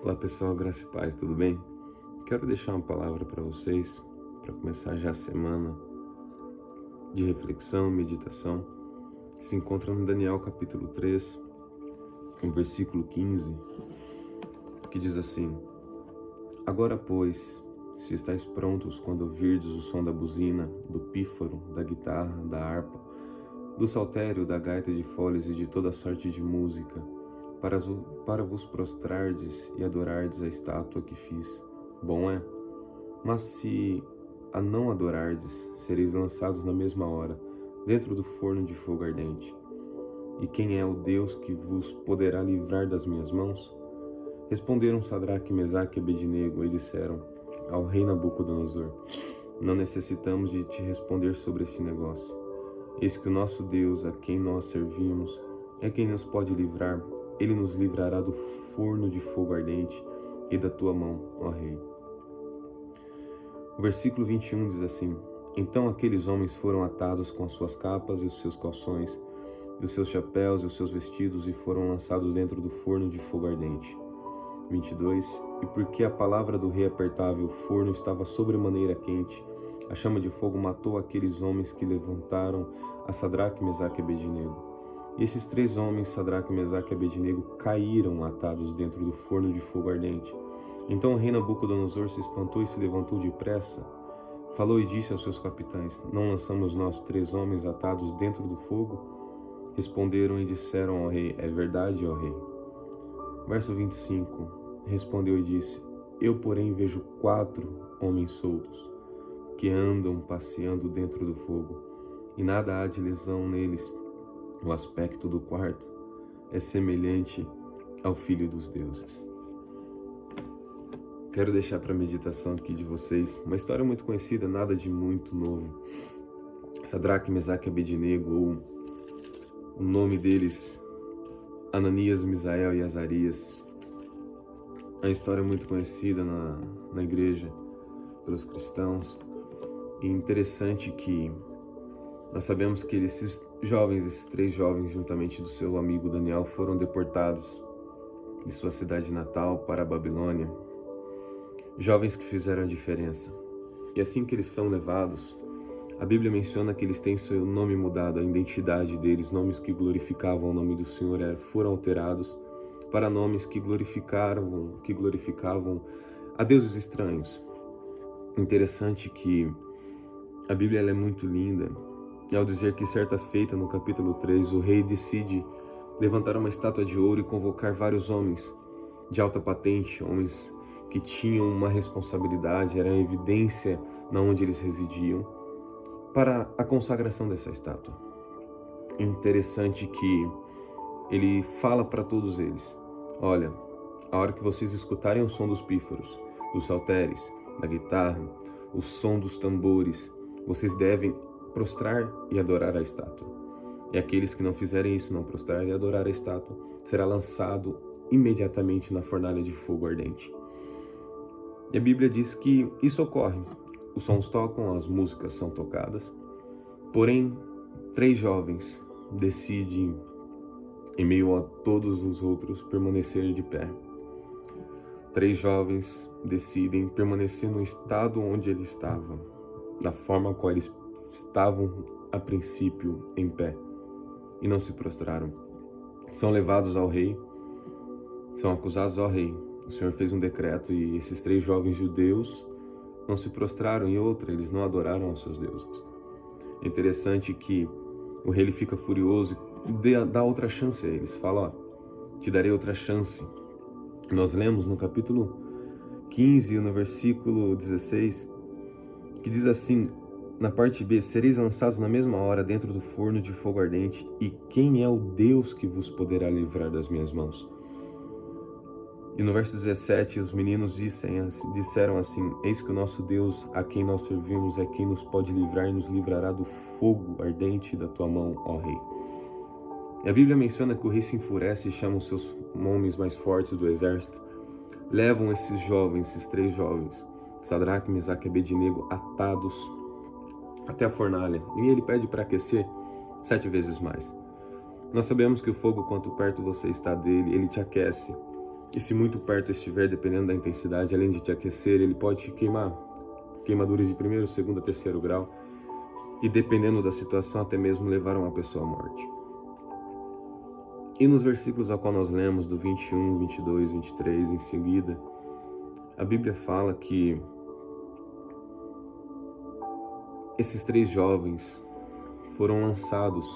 Olá pessoal, graça e paz, tudo bem? Quero deixar uma palavra para vocês, para começar já a semana de reflexão, meditação, que se encontra no Daniel capítulo 3, no versículo 15, que diz assim: Agora, pois, se estáis prontos quando ouvirdes o som da buzina, do pífaro, da guitarra, da harpa, do saltério, da gaita de foles e de toda sorte de música, para vos prostrardes e adorardes a estátua que fiz. Bom é. Mas se a não adorardes, sereis lançados na mesma hora, dentro do forno de fogo ardente. E quem é o Deus que vos poderá livrar das minhas mãos? Responderam Sadraque, Mesaque e Abednego e disseram ao rei Nabucodonosor: Não necessitamos de te responder sobre este negócio. Eis que o nosso Deus, a quem nós servimos, é quem nos pode livrar. Ele nos livrará do forno de fogo ardente e da tua mão, ó rei. O versículo 21 diz assim: Então aqueles homens foram atados com as suas capas e os seus calções, e os seus chapéus e os seus vestidos, e foram lançados dentro do forno de fogo ardente. 22. E porque a palavra do rei apertava e o forno estava sobremaneira quente, a chama de fogo matou aqueles homens que levantaram a Sadraque, Mesaque e Abednego. E esses três homens, Sadraque, Mesaque e Abednego, caíram atados dentro do forno de fogo ardente. Então o rei Nabucodonosor se espantou e se levantou depressa. Falou e disse aos seus capitães: Não lançamos nós três homens atados dentro do fogo? Responderam e disseram ao rei: É verdade, ó rei. Verso 25. Respondeu e disse: Eu, porém, vejo 4 homens soltos, que andam passeando dentro do fogo, e nada há de lesão neles. O aspecto do quarto é semelhante ao Filho dos Deuses. Quero deixar para meditação aqui de vocês uma história muito conhecida, nada de muito novo. Sadraque, Mesaque e Abednego, ou o nome deles, Ananias, Misael e Azarias. É uma história muito conhecida na igreja, pelos cristãos. E interessante que nós sabemos que esses três jovens, juntamente do seu amigo Daniel, foram deportados de sua cidade natal para a Babilônia. Jovens que fizeram a diferença. E assim que eles são levados, a Bíblia menciona que eles têm seu nome mudado, a identidade deles, nomes que glorificavam o nome do Senhor foram alterados para nomes que glorificavam a deuses estranhos. Interessante que a Bíblia ela é muito linda, e ao dizer que certa feita, no capítulo 3, o rei decide levantar uma estátua de ouro e convocar vários homens de alta patente, homens que tinham uma responsabilidade, era a evidência na onde eles residiam, para a consagração dessa estátua. Interessante que ele fala para todos eles: olha, a hora que vocês escutarem o som dos pífaros, dos saltéres, da guitarra, o som dos tambores, vocês devem prostrar e adorar a estátua. E aqueles que não fizerem isso, não prostrar e adorar a estátua, será lançado imediatamente na fornalha de fogo ardente. E a Bíblia diz que isso ocorre. Os sons tocam, as músicas são tocadas, porém, 3 jovens decidem, em meio a todos os outros, permanecer de pé. 3 jovens decidem permanecer no estado onde eles estavam, da forma qual eles estavam a princípio em pé, e não se prostraram. São levados ao rei, são acusados ao rei. O Senhor fez um decreto e esses 3 jovens judeus não se prostraram, e outra, eles não adoraram aos seus deuses. É interessante que o rei ele fica furioso e dá outra chance a eles. Fala: te darei outra chance. Nós lemos no capítulo 15, no versículo 16, que diz assim, na parte B: sereis lançados na mesma hora dentro do forno de fogo ardente, e quem é o Deus que vos poderá livrar das minhas mãos? E no verso 17, os meninos disseram assim: Eis que o nosso Deus, a quem nós servimos, é quem nos pode livrar e nos livrará do fogo ardente da tua mão, ó rei. E a Bíblia menciona que o rei se enfurece e chama os seus homens mais fortes do exército. Levam esses 3 jovens, Sadraque, Mesaque e Abednego, atados até a fornalha. E ele pede para aquecer 7 vezes mais. Nós sabemos que o fogo, quanto perto você está dele, ele te aquece. E se muito perto estiver, dependendo da intensidade, além de te aquecer, ele pode te queimar. Queimaduras de primeiro, segundo, terceiro grau. E dependendo da situação, até mesmo levar uma pessoa à morte. E nos versículos a qual nós lemos, do 21, 22, 23, em seguida, a Bíblia fala que esses 3 jovens foram lançados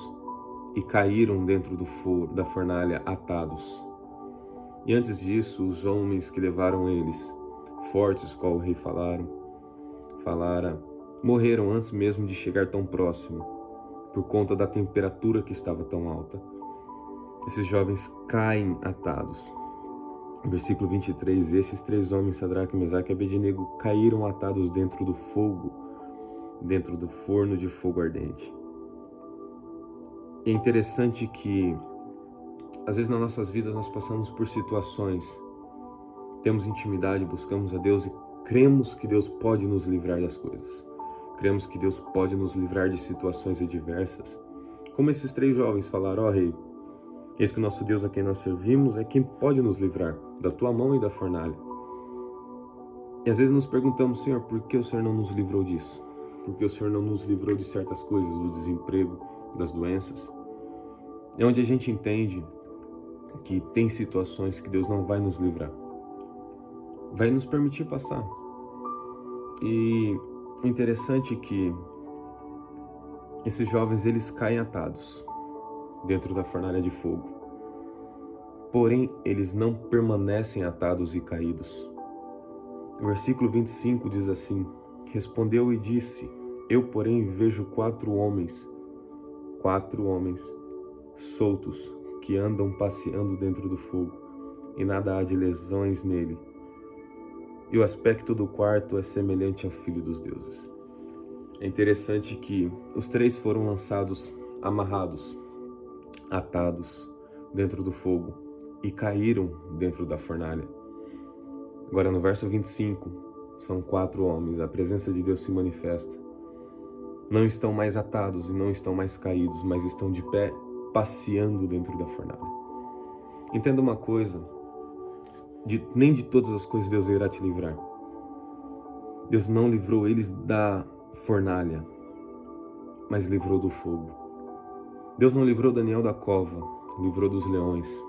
e caíram dentro da fornalha atados. E antes disso, os homens que levaram eles, fortes, qual o rei falara, morreram antes mesmo de chegar tão próximo, por conta da temperatura que estava tão alta. Esses jovens caem atados. Versículo 23, esses 3 homens, Sadraque, Mesaque e Abednego, caíram atados dentro do fogo, dentro do forno de fogo ardente. E é interessante que, às vezes nas nossas vidas nós passamos por situações, temos intimidade, buscamos a Deus e cremos que Deus pode nos livrar das coisas. Cremos que Deus pode nos livrar de situações adversas. Como esses 3 jovens falaram, ó rei, eis que o nosso Deus a quem nós servimos é quem pode nos livrar da tua mão e da fornalha. E às vezes nos perguntamos, Senhor, por que o Senhor não nos livrou disso? Por que o Senhor não nos livrou de certas coisas, do desemprego, das doenças? É onde a gente entende que tem situações que Deus não vai nos livrar. Vai nos permitir passar. E o interessante é que esses jovens, eles caem atados dentro da fornalha de fogo. Porém, eles não permanecem atados e caídos. O versículo 25 diz assim, respondeu e disse, eu, porém, vejo 4 homens soltos, que andam passeando dentro do fogo, e nada há de lesões nele. E o aspecto do quarto é semelhante ao Filho dos Deuses. É interessante que os 3 foram lançados, amarrados, atados dentro do fogo e caíram dentro da fornalha. Agora no verso 25, são 4 homens, a presença de Deus se manifesta. Não estão mais atados e não estão mais caídos, mas estão de pé, passeando dentro da fornalha. Entenda uma coisa, nem de todas as coisas Deus irá te livrar. Deus não livrou eles da fornalha, mas livrou do fogo. Deus não livrou Daniel da cova, livrou dos leões.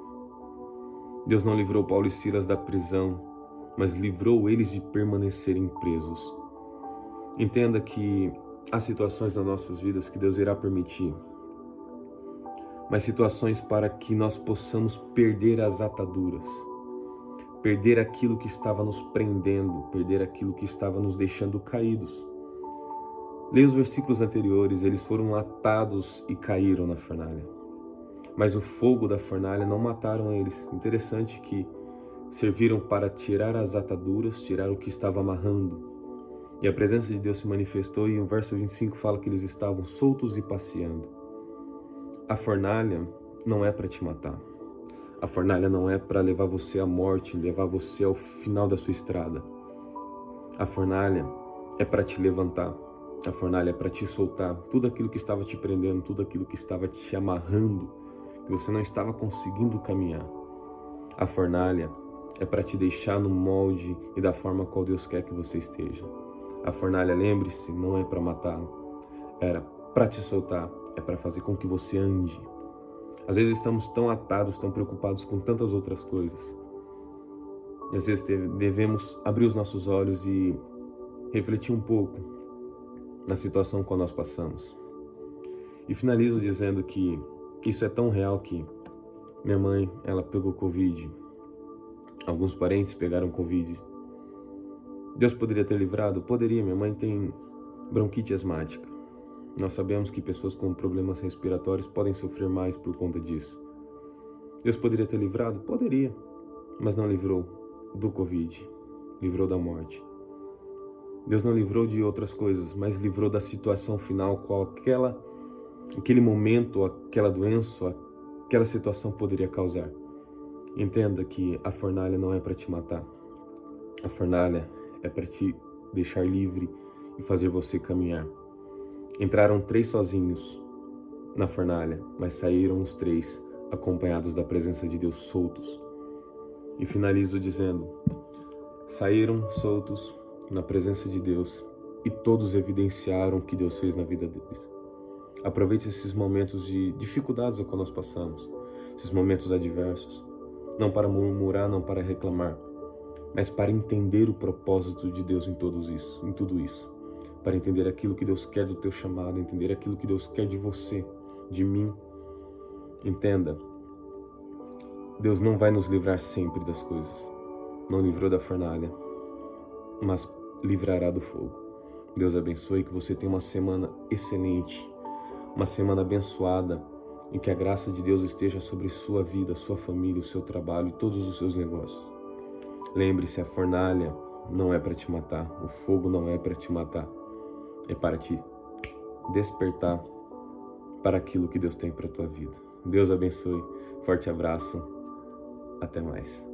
Deus não livrou Paulo e Silas da prisão, mas livrou eles de permanecerem presos. Entenda que há situações nas nossas vidas que Deus irá permitir, mas situações para que nós possamos perder as ataduras, perder aquilo que estava nos prendendo, perder aquilo que estava nos deixando caídos. Leia os versículos anteriores, eles foram atados e caíram na fornalha. Mas o fogo da fornalha não mataram eles. Interessante que serviram para tirar as ataduras, tirar o que estava amarrando. E a presença de Deus se manifestou e o verso 25 fala que eles estavam soltos e passeando. A fornalha não é para te matar. A fornalha não é para levar você à morte, levar você ao final da sua estrada. A fornalha é para te levantar. A fornalha é para te soltar tudo aquilo que estava te prendendo, tudo aquilo que estava te amarrando, que você não estava conseguindo caminhar. A fornalha é para te deixar no molde e da forma qual Deus quer que você esteja. A fornalha, lembre-se, não é para matar, era para te soltar, é para fazer com que você ande. Às vezes estamos tão atados, tão preocupados com tantas outras coisas. E às vezes devemos abrir os nossos olhos e refletir um pouco na situação que nós passamos. E finalizo dizendo que isso é tão real que minha mãe, ela pegou Covid. Alguns parentes pegaram Covid. Deus poderia ter livrado? Poderia. Minha mãe tem bronquite asmática. Nós sabemos que pessoas com problemas respiratórios podem sofrer mais por conta disso. Deus poderia ter livrado? Poderia. Mas não livrou do Covid. Livrou da morte. Deus não livrou de outras coisas, mas livrou da situação final qual aquele momento, aquela doença, aquela situação poderia causar. Entenda que a fornalha não é para te matar. A fornalha é para te deixar livre e fazer você caminhar. Entraram 3 sozinhos na fornalha, mas saíram os 3 acompanhados da presença de Deus soltos. E finalizo dizendo: saíram soltos na presença de Deus e todos evidenciaram o que Deus fez na vida deles. Aproveite esses momentos de dificuldades ao qual nós passamos, esses momentos adversos, não para murmurar, não para reclamar, mas para entender o propósito de Deus em tudo isso, para entender aquilo que Deus quer do teu chamado, entender aquilo que Deus quer de você, de mim. Entenda, Deus não vai nos livrar sempre das coisas. Não livrou da fornalha, mas livrará do fogo. Deus abençoe, que você tenha uma semana excelente, uma semana abençoada, em que a graça de Deus esteja sobre sua vida, sua família, o seu trabalho e todos os seus negócios. Lembre-se, a fornalha não é para te matar, o fogo não é para te matar, é para te despertar para aquilo que Deus tem para a tua vida. Deus abençoe, forte abraço, até mais.